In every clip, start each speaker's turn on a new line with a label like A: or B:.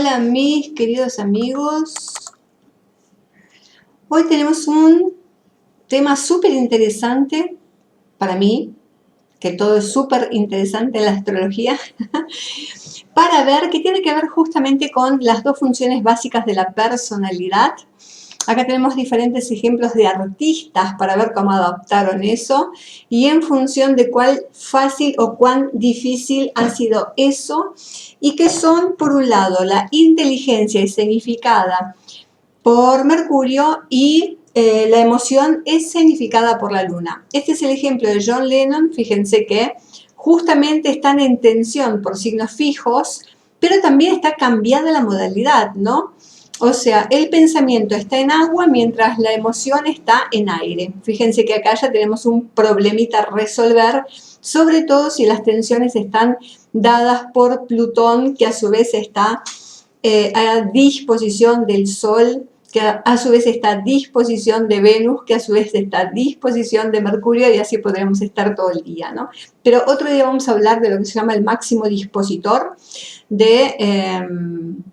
A: Hola mis queridos amigos, hoy tenemos un tema súper interesante para mí, que todo es súper interesante en la astrología, para ver qué tiene que ver justamente con las dos funciones básicas de la personalidad. Acá tenemos diferentes ejemplos de artistas para ver cómo adaptaron eso y en función de cuál fácil o cuán difícil ha sido eso, y que son, por un lado, la inteligencia escenificada por Mercurio y la emoción escenificada por la Luna. Este es el ejemplo de John Lennon. Fíjense que justamente están en tensión por signos fijos, pero también está cambiada la modalidad, ¿no? O sea, el pensamiento está en agua mientras la emoción está en aire. Fíjense que acá ya tenemos un problemita a resolver, sobre todo si las tensiones están dadas por Plutón, que a su vez está a disposición del Sol, que a su vez está a disposición de Venus, que a su vez está a disposición de Mercurio, y así podremos estar todo el día, ¿no? Pero otro día vamos a hablar de lo que se llama el máximo dispositor de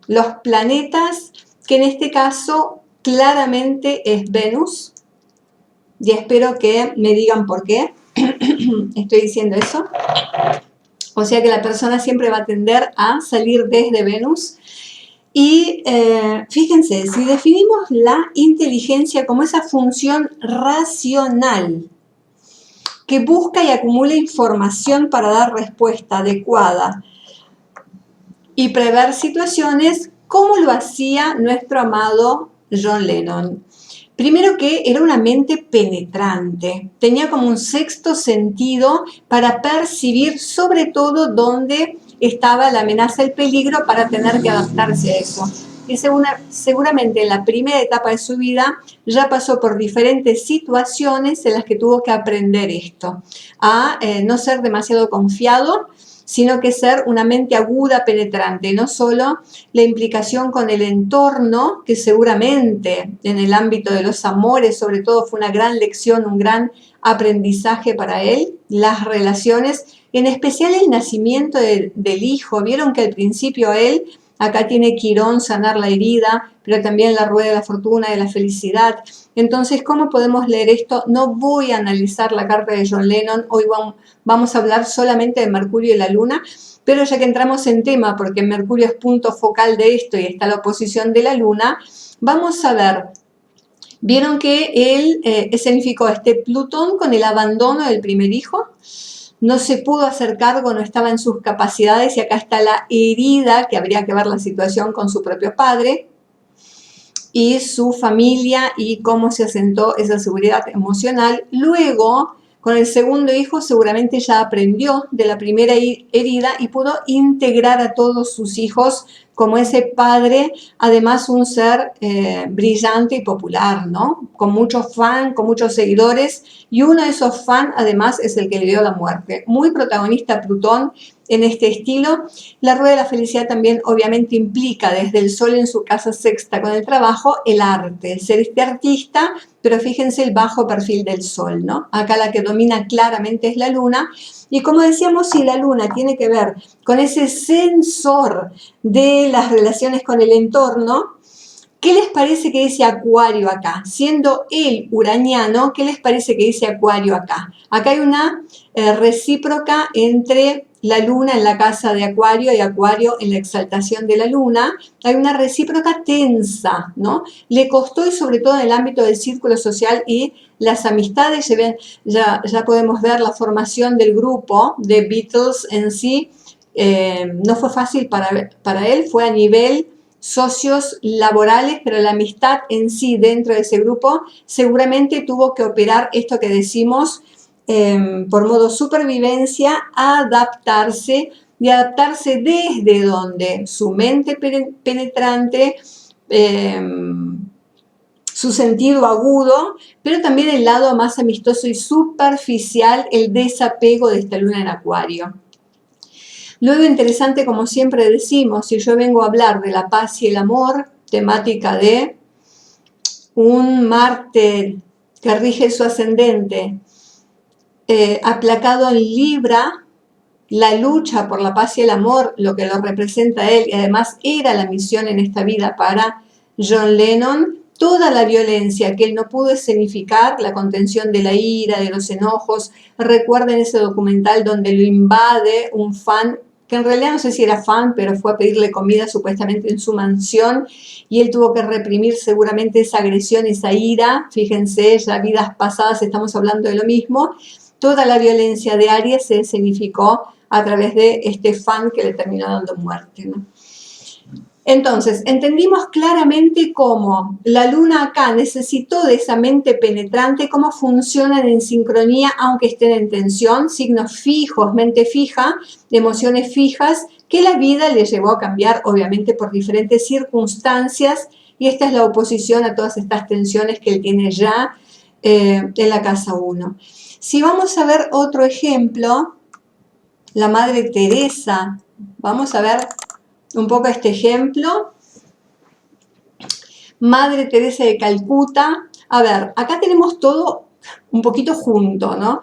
A: los planetas, que en este caso claramente es Venus, y espero que me digan por qué estoy diciendo eso. O sea que la persona siempre va a tender a salir desde Venus. Y fíjense, si definimos la inteligencia como esa función racional que busca y acumula información para dar respuesta adecuada y prever situaciones, ¿cómo lo hacía nuestro amado John Lennon? Primero, que era una mente penetrante, tenía como un sexto sentido para percibir sobre todo dónde estaba la amenaza, el peligro, para tener que adaptarse a eso. Y seguramente en la primera etapa de su vida ya pasó por diferentes situaciones en las que tuvo que aprender esto, a no ser demasiado confiado, sino que ser una mente aguda, penetrante, no solo la implicación con el entorno, que seguramente en el ámbito de los amores sobre todo fue una gran lección, un gran aprendizaje para él, las relaciones, en especial el nacimiento del hijo. Vieron que al principio él, acá tiene Quirón, sanar la herida, pero también la rueda de la fortuna, de la felicidad. Entonces, ¿cómo podemos leer esto? No voy a analizar la carta de John Lennon, hoy vamos a hablar solamente de Mercurio y la Luna, pero ya que entramos en tema, porque Mercurio es punto focal de esto y está la oposición de la Luna, vamos a ver. Vieron que él escenificó este Plutón con el abandono del primer hijo, no se pudo hacer cargo, no estaba en sus capacidades, y acá está la herida, que habría que ver la situación con su propio padre y su familia y cómo se asentó esa seguridad emocional. Luego, con el segundo hijo, seguramente ya aprendió de la primera herida y pudo integrar a todos sus hijos como ese padre, además un ser brillante y popular, ¿no? Con muchos fans, con muchos seguidores, y uno de esos fans además es el que le dio la muerte. Muy protagonista Plutón en este estilo. La rueda de la felicidad también obviamente implica, desde el Sol en su casa sexta con el trabajo, el arte, ser este artista, pero fíjense el bajo perfil del Sol, ¿no? Acá la que domina claramente es la Luna, y como decíamos, si la Luna tiene que ver con ese sensor de las relaciones con el entorno, ¿qué les parece que dice Acuario acá? Siendo el uraniano, ¿qué les parece que dice Acuario acá? Acá hay una recíproca entre la Luna en la casa de Acuario y Acuario en la exaltación de la Luna. Hay una recíproca tensa, ¿no? Le costó, y sobre todo en el ámbito del círculo social y las amistades. Ya podemos ver la formación del grupo de Beatles en sí. No fue fácil para él, fue a nivel socios laborales, pero la amistad en sí dentro de ese grupo seguramente tuvo que operar esto que decimos por modo supervivencia, adaptarse, y adaptarse desde donde su mente penetrante, su sentido agudo, pero también el lado más amistoso y superficial, el desapego de esta Luna en Acuario. Luego, interesante, como siempre decimos, si yo vengo a hablar de la paz y el amor, temática de un Marte que rige su ascendente, aplacado en Libra, la lucha por la paz y el amor, lo que lo representa a él, y además era la misión en esta vida para John Lennon, toda la violencia que él no pudo escenificar, la contención de la ira, de los enojos. Recuerden ese documental donde lo invade un fan, que en realidad no sé si era fan, pero fue a pedirle comida supuestamente en su mansión, y él tuvo que reprimir seguramente esa agresión, esa ira. Fíjense, ya vidas pasadas estamos hablando de lo mismo. Toda la violencia de Aries se escenificó a través de este fan que le terminó dando muerte, ¿no? Entonces, entendimos claramente cómo la luna acá necesitó de esa mente penetrante, cómo funcionan en sincronía aunque estén en tensión, signos fijos, mente fija, emociones fijas, que la vida le llevó a cambiar obviamente por diferentes circunstancias, y esta es la oposición a todas estas tensiones que él tiene ya en la casa 1. Si vamos a ver otro ejemplo, la Madre Teresa, vamos a ver un poco este ejemplo. Madre Teresa de Calcuta. A ver, acá tenemos todo un poquito junto, ¿no?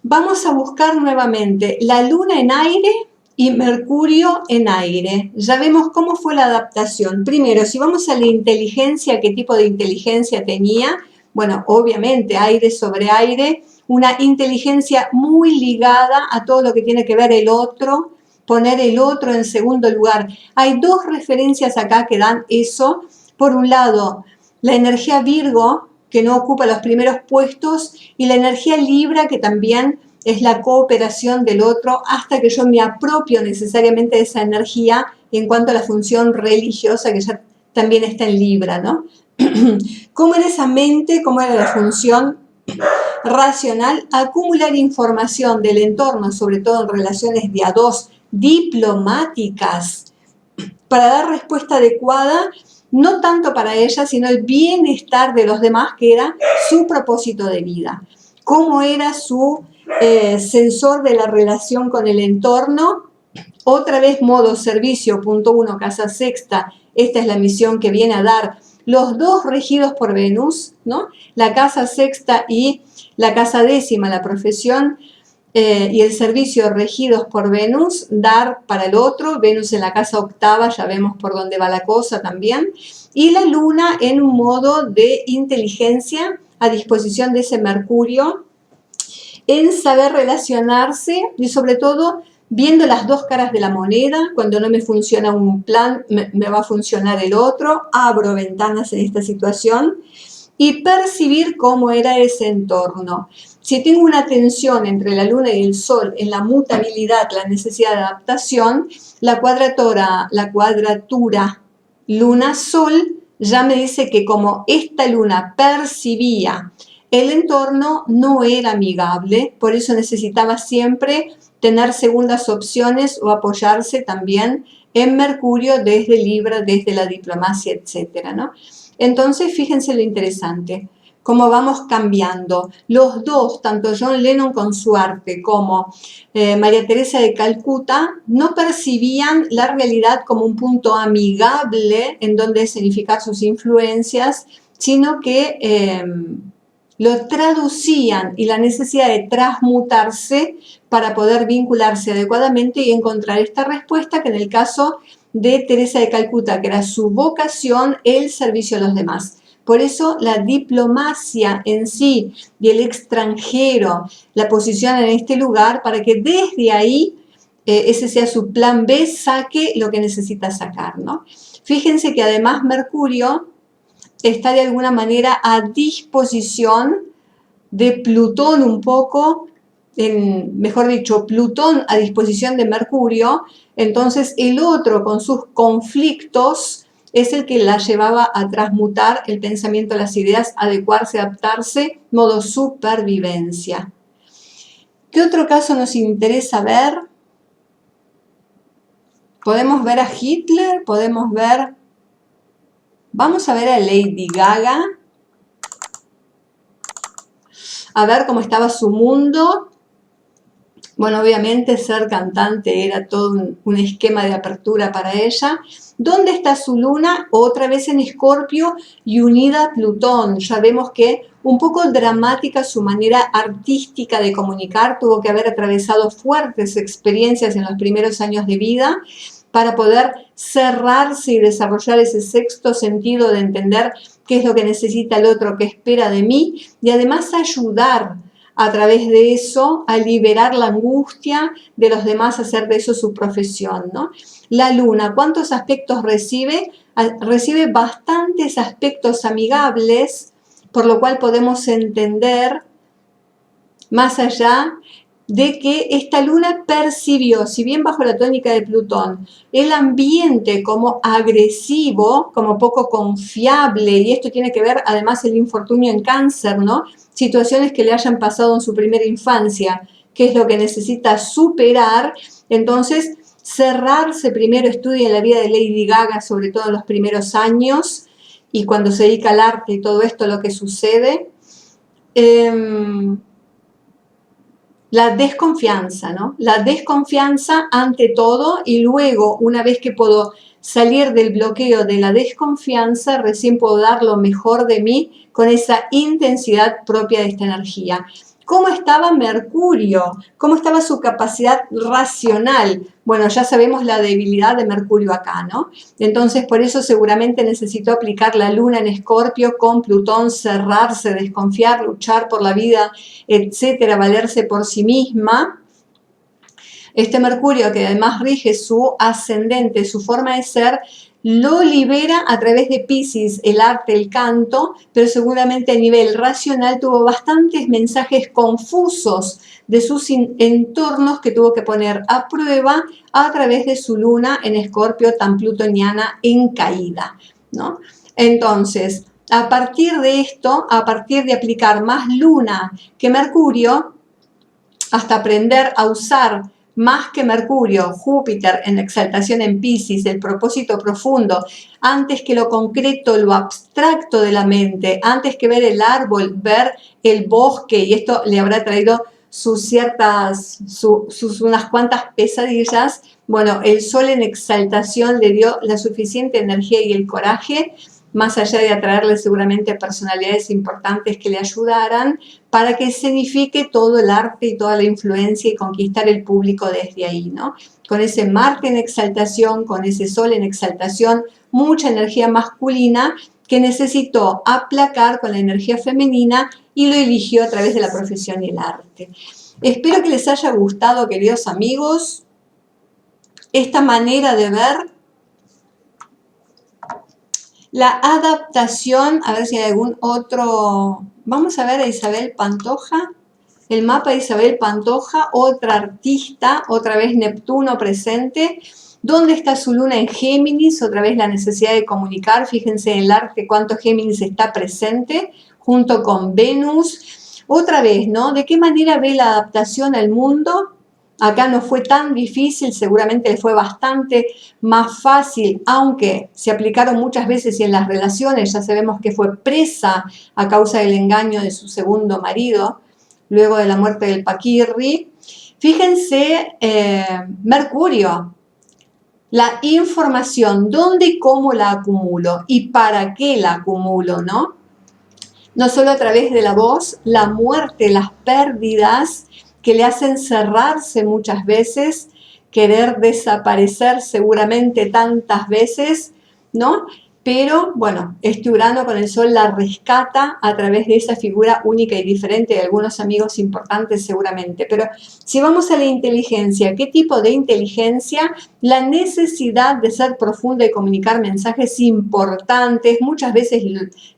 A: Vamos a buscar nuevamente la luna en aire y Mercurio en aire. Ya vemos cómo fue la adaptación. Primero, si vamos a la inteligencia, ¿qué tipo de inteligencia tenía? Bueno, obviamente aire sobre aire, una inteligencia muy ligada a todo lo que tiene que ver el otro, poner el otro en segundo lugar. Hay dos referencias acá que dan eso. Por un lado, la energía Virgo, que no ocupa los primeros puestos, y la energía Libra, que también es la cooperación del otro, hasta que yo me apropio necesariamente de esa energía en cuanto a la función religiosa, que ya también está en Libra, ¿no? ¿Cómo era esa mente? ¿Cómo era la función racional? Acumular información del entorno, sobre todo en relaciones de a dos, diplomáticas, para dar respuesta adecuada, no tanto para ella, sino el bienestar de los demás, que era su propósito de vida. ¿Cómo era su sensor de la relación con el entorno? Otra vez modo servicio, punto 1, casa sexta. Esta es la misión que viene a dar los dos regidos por Venus, ¿no? La casa sexta y la casa décima, la profesión y el servicio regidos por Venus, dar para el otro. Venus en la casa octava, ya vemos por dónde va la cosa también. Y la luna en un modo de inteligencia a disposición de ese Mercurio, en saber relacionarse y sobre todo viendo las dos caras de la moneda. Cuando no me funciona un plan, me va a funcionar el otro. Abro ventanas en esta situación y percibir cómo era ese entorno. Si tengo una tensión entre la luna y el sol en la mutabilidad, la necesidad de adaptación, la cuadratura luna-sol ya me dice que como esta luna percibía el entorno, no era amigable, por eso necesitaba siempre tener segundas opciones o apoyarse también en Mercurio desde Libra, desde la diplomacia, etcétera, ¿no? Entonces, fíjense lo interesante, cómo vamos cambiando. Los dos, tanto John Lennon con su arte como María Teresa de Calcuta, no percibían la realidad como un punto amigable en donde escenificar sus influencias, sino que lo traducían, y la necesidad de transmutarse para poder vincularse adecuadamente y encontrar esta respuesta, que en el caso de Teresa de Calcuta, que era su vocación, el servicio a los demás. Por eso la diplomacia en sí y el extranjero la posicionan en este lugar para que desde ahí ese sea su plan B, saque lo que necesita sacar, ¿no? Fíjense que además Mercurio está de alguna manera a disposición de Plutón un poco, mejor dicho, Plutón a disposición de Mercurio. Entonces el otro con sus conflictos es el que la llevaba a transmutar el pensamiento, las ideas, adecuarse, adaptarse, modo supervivencia. ¿Qué otro caso nos interesa ver? Podemos ver a Hitler, podemos ver... Vamos a ver a Lady Gaga, a ver cómo estaba su mundo Bueno, obviamente ser cantante era todo un esquema de apertura para ella. ¿Dónde está su luna? Otra vez en Escorpio y unida a Plutón. Ya vemos que un poco dramática su manera artística de comunicar, tuvo que haber atravesado fuertes experiencias en los primeros años de vida para poder cerrarse y desarrollar ese sexto sentido de entender qué es lo que necesita el otro, qué espera de mí, y además ayudar a través de eso a liberar la angustia de los demás, hacer de eso su profesión, ¿no? La luna, ¿cuántos aspectos recibe? Recibe bastantes aspectos amigables, por lo cual podemos entender más allá de que esta luna percibió, si bien bajo la tónica de Plutón, el ambiente como agresivo, como poco confiable, y esto tiene que ver además el infortunio en Cáncer, ¿no? Situaciones que le hayan pasado en su primera infancia, que es lo que necesita superar. Entonces, cerrarse primero, estudia la vida de Lady Gaga, sobre todo en los primeros años, y cuando se dedica al arte y todo esto, lo que sucede. La desconfianza, ¿no? La desconfianza ante todo, y luego, una vez que puedo salir del bloqueo de la desconfianza, recién puedo dar lo mejor de mí con esa intensidad propia de esta energía. ¿Cómo estaba Mercurio? ¿Cómo estaba su capacidad racional? Bueno, ya sabemos la debilidad de Mercurio acá, ¿no? Entonces, por eso seguramente necesitó aplicar la luna en Escorpio con Plutón, cerrarse, desconfiar, luchar por la vida, etcétera, valerse por sí misma. Este Mercurio, que además rige su ascendente, su forma de ser, lo libera a través de Piscis, el arte, el canto, pero seguramente a nivel racional tuvo bastantes mensajes confusos de sus entornos que tuvo que poner a prueba a través de su luna en Escorpio tan plutoniana en caída, ¿no? Entonces, a partir de esto, a partir de aplicar más luna que Mercurio, hasta aprender a usar más que Mercurio, Júpiter en exaltación en Piscis, el propósito profundo, antes que lo concreto, lo abstracto de la mente, antes que ver el árbol, ver el bosque, y esto le habrá traído sus unas cuantas pesadillas. Bueno, el sol en exaltación le dio la suficiente energía y el coraje, más allá de atraerle seguramente personalidades importantes que le ayudaran, para que escenifique todo el arte y toda la influencia y conquistar el público desde ahí, ¿no? Con ese Marte en exaltación, con ese Sol en exaltación, mucha energía masculina que necesitó aplacar con la energía femenina y lo eligió a través de la profesión y el arte. Espero que les haya gustado, queridos amigos, esta manera de ver la adaptación. A ver si hay algún otro. Vamos a ver a Isabel Pantoja. El mapa de Isabel Pantoja, otra artista, otra vez Neptuno presente. ¿Dónde está su luna en Géminis? Otra vez la necesidad de comunicar. Fíjense en el arte cuánto Géminis está presente, junto con Venus. Otra vez, ¿no? ¿De qué manera ve la adaptación al mundo? Acá no fue tan difícil, seguramente le fue bastante más fácil, aunque se aplicaron muchas veces y en las relaciones ya sabemos que fue presa a causa del engaño de su segundo marido, luego de la muerte del Paquirri. Fíjense, Mercurio, la información, dónde y cómo la acumulo y para qué la acumulo, ¿no? No solo a través de la voz, la muerte, las pérdidas que le hacen cerrarse muchas veces, querer desaparecer seguramente tantas veces, ¿no? Pero bueno, este Urano con el Sol la rescata a través de esa figura única y diferente de algunos amigos importantes seguramente. Pero si vamos a la inteligencia, ¿qué tipo de inteligencia? La necesidad de ser profunda y comunicar mensajes importantes, muchas veces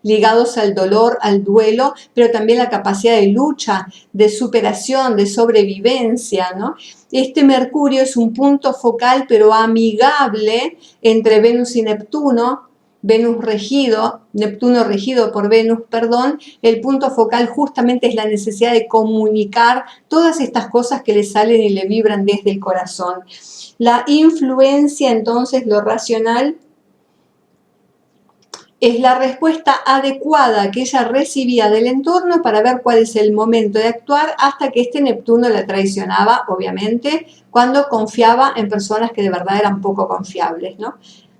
A: ligados al dolor, al duelo, pero también la capacidad de lucha, de superación, de sobrevivencia, ¿no? Este Mercurio es un punto focal pero amigable entre Venus y Neptuno, Neptuno regido por Venus, perdón. El punto focal justamente es la necesidad de comunicar todas estas cosas que le salen y le vibran desde el corazón. La influencia, entonces, lo racional, es la respuesta adecuada que ella recibía del entorno para ver cuál es el momento de actuar hasta que este Neptuno la traicionaba, obviamente, cuando confiaba en personas que de verdad eran poco confiables, ¿no?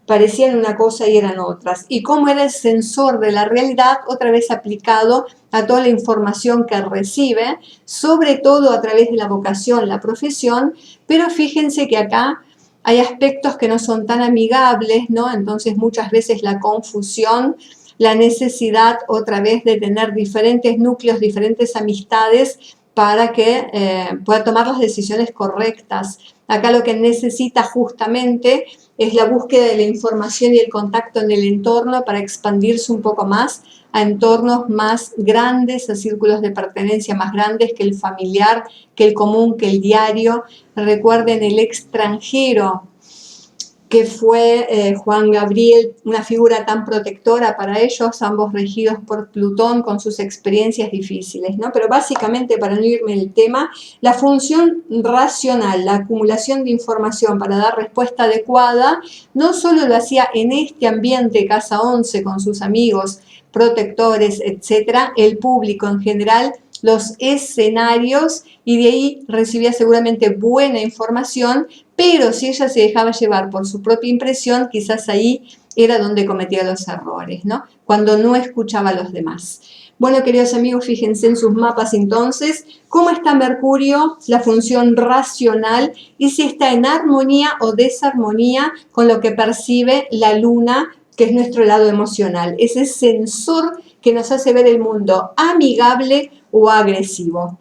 A: Parecían una cosa y eran otras. Y cómo era el sensor de la realidad, otra vez aplicado a toda la información que recibe, sobre todo a través de la vocación, la profesión, pero fíjense que acá hay aspectos que no son tan amigables, ¿no? Entonces muchas veces la confusión, la necesidad otra vez de tener diferentes núcleos, diferentes amistades para que pueda tomar las decisiones correctas. Acá lo que necesita justamente es la búsqueda de la información y el contacto en el entorno para expandirse un poco más a entornos más grandes, a círculos de pertenencia más grandes que el familiar, que el común, que el diario. Recuerden el extranjero, que fue Juan Gabriel, una figura tan protectora para ellos, ambos regidos por Plutón con sus experiencias difíciles, ¿no? Pero básicamente, para no irme del tema, la función racional, la acumulación de información para dar respuesta adecuada, no solo lo hacía en este ambiente, casa 11, con sus amigos, protectores, etcétera, el público en general, los escenarios, y de ahí recibía seguramente buena información, pero si ella se dejaba llevar por su propia impresión, quizás ahí era donde cometía los errores, ¿no? Cuando no escuchaba a los demás. Bueno, queridos amigos, fíjense en sus mapas entonces cómo está Mercurio, la función racional, y si está en armonía o desarmonía con lo que percibe la Luna, que es nuestro lado emocional, ese sensor que nos hace ver el mundo amigable o agresivo.